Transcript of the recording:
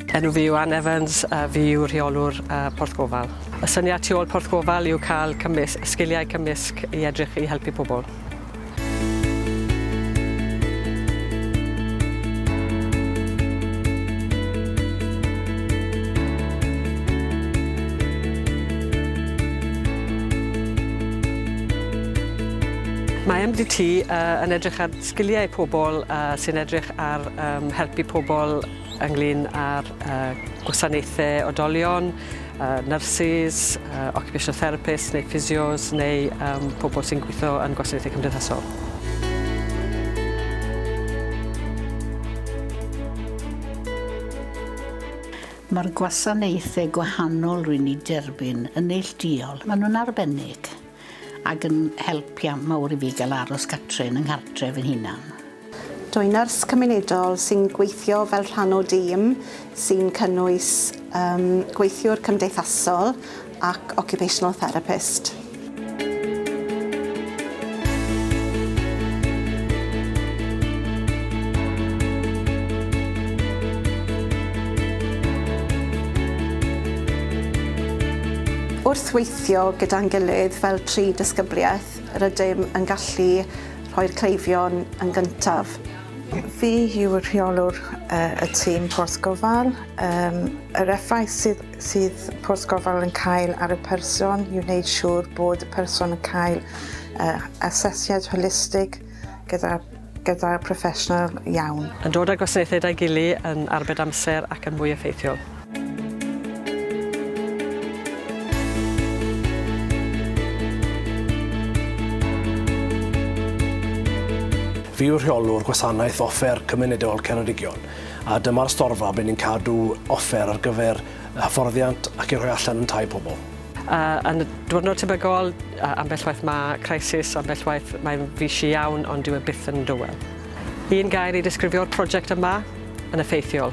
Enw fi yw Ann Evans, fi yw rheolwr Porth Gofal. Y syniad tu ôl Porth Gofal yw cael sgiliau cymysg i edrych i helpu pobl. Mae MDT yn edrych ar sgiliau pobl sy'n edrych ar helpu pobl ynglyn â'r gwasanaethau oedolion, nyrsys, occupational therapists neu physios neu pobl sy'n gweithio yn gwasanaethau cymdeithasol. Mae'r gwasanaethau gwahanol rwy'n i derbyn yn neilltuol. Maen nhw'n arbennig ac yn helpu mawr i fi gael aros gartre yn nghartref yn hunan. Dwi'n nyrs cymunedol sy'n gweithio fel rhan o dîm sy'n cynnwys gweithiwr cymdeithasol ac occupational therapist. Wrth weithio gyda'n gilydd fel tri disgybliaeth, rydym yn gallu rhoi'r cleifion yn gyntaf. Fi yw rheolwr y tîm Porth Gofal. Yr effaith sydd Porth Gofal yn cael ar y person yw wneud siŵr bod y person yn cael asesiad holistig gyda proffesiynol iawn. Yn dod â gwasanaethau 'da'i gilydd yn arbed amser ac yn mwy effeithiol. Fi yw'r rheolwr gwasanaeth offer cymunedol Ceredigion a dyma'r storfa bydd ni'n cadw offer ar gyfer hyfforddiant ac i rhoi allan yn tai pobl. Yn y diwrnod tebygol, ambell waith mae crisis, ambell waith mae'n fisi iawn ond dyw e byth yn dywel. Un gair i disgrifio'r prosiect yma yn effeithiol.